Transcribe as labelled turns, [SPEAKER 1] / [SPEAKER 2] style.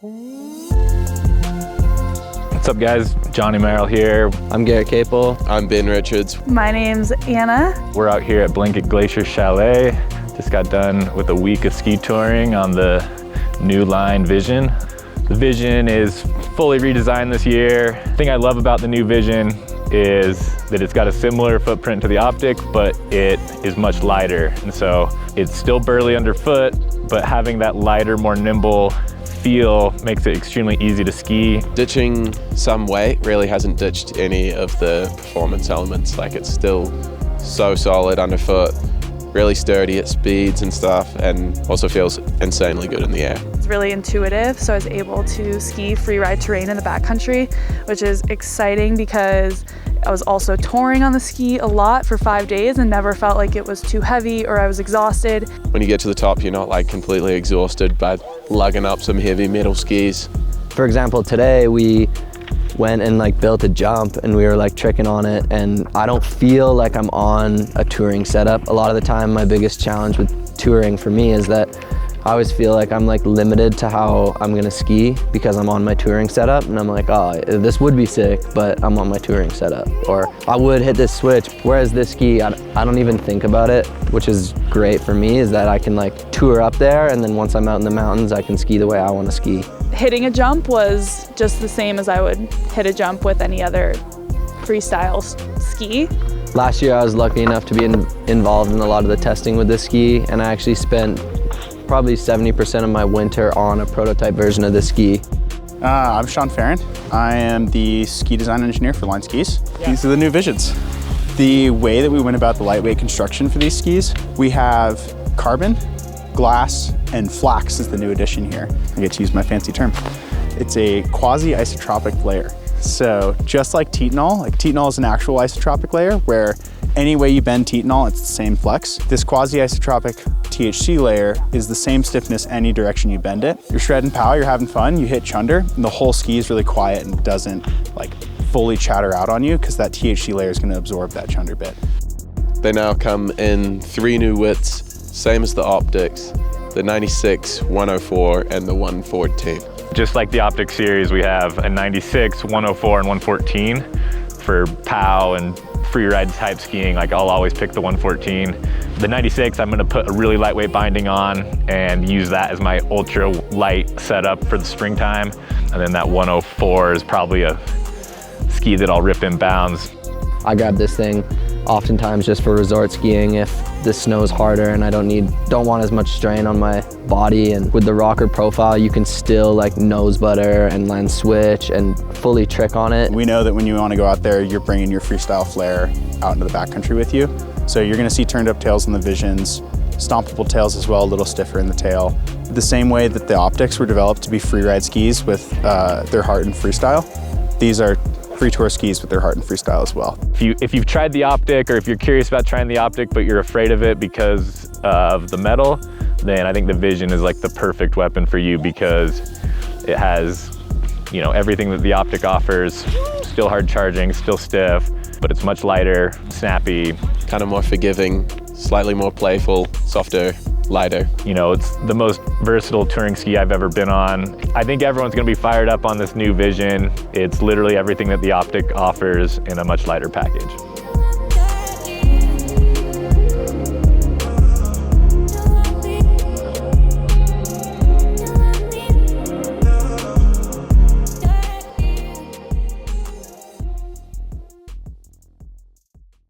[SPEAKER 1] What's up guys, Johnny Merrill here.
[SPEAKER 2] I'm Garrett Capel.
[SPEAKER 3] I'm Ben Richards.
[SPEAKER 4] My name's Anna.
[SPEAKER 1] We're out here at Blanket Glacier Chalet. Just got done with a week of ski touring on the new line Vision. The Vision is fully redesigned this year. The thing I love about the new Vision is that it's got a similar footprint to the Optic, but it is much lighter. And so it's still burly underfoot, but having that lighter, more nimble feel makes it extremely easy to ski.
[SPEAKER 3] Ditching some weight really hasn't ditched any of the performance elements. Like, it's still so solid underfoot, really sturdy at speeds and stuff, and also feels insanely good in the air.
[SPEAKER 4] It's really intuitive, so I was able to ski free ride terrain in the backcountry, which is exciting because I was also touring on the ski a lot for 5 days and never felt like it was too heavy or I was exhausted.
[SPEAKER 3] When you get to the top, you're not like completely exhausted by lugging up some heavy metal skis.
[SPEAKER 2] For example, today we went and built a jump and we were tricking on it, and I don't feel like I'm on a touring setup. A lot of the time my biggest challenge with touring for me is that I always feel like I'm limited to how I'm gonna ski because I'm on my touring setup, and I'm like, oh, this would be sick, but I'm on my touring setup. Or I would hit this switch, whereas this ski, I don't even think about it, which is great for me, is that I can tour up there, and then once I'm out in the mountains, I can ski the way I wanna ski.
[SPEAKER 4] Hitting a jump was just the same as I would hit a jump with any other freestyle ski.
[SPEAKER 2] Last year I was lucky enough to be involved in a lot of the testing with this ski, and I actually spent probably 70% of my winter on a prototype version of this ski.
[SPEAKER 5] I'm Sean Farron. I am the ski design engineer for Line Skis. These are the new Visions. The way that we went about the lightweight construction for these skis, we have carbon, glass, and flax is the new addition here. I get to use my fancy term. It's a quasi-isotropic layer. So just like Titanol is an actual isotropic layer where any way you bend Titanol, it's the same flex. This quasi-isotropic THC layer is the same stiffness any direction you bend it. You're shredding pow, you're having fun, you hit chunder, and the whole ski is really quiet and doesn't fully chatter out on you because that THC layer is gonna absorb that chunder bit.
[SPEAKER 3] They now come in 3 new widths, same as the Optics, the 96, 104, and the 114.
[SPEAKER 1] Just like the Optic series, we have a 96, 104, and 114 for POW and free ride type skiing. I'll always pick the 114. The 96, I'm gonna put a really lightweight binding on and use that as my ultra light setup for the springtime. And then that 104 is probably a ski that I'll rip in bounds.
[SPEAKER 2] I grab this thing oftentimes just for resort skiing if the snow's harder and I don't want as much strain on my body. And with the rocker profile, you can still nose butter and land switch and fully trick on it.
[SPEAKER 5] We know that when you want to go out there, you're bringing your freestyle flair out into the backcountry with you. So you're going to see turned up tails on the Visions, stompable tails as well, a little stiffer in the tail. The same way that the Optics were developed to be free ride skis with their heart and freestyle, these are free tour skis with their heart and freestyle as well.
[SPEAKER 1] If you've tried the Optic, or if you're curious about trying the Optic but you're afraid of it because of the metal, then I think the Vision is the perfect weapon for you because it has everything that the Optic offers. Still hard charging, still stiff, but it's much lighter, snappy.
[SPEAKER 3] Kind of more forgiving, slightly more playful, softer, lighter.
[SPEAKER 1] It's the most versatile touring ski I've ever been on. I think everyone's gonna be fired up on this new Vision. It's literally everything that the Optic offers in a much lighter package.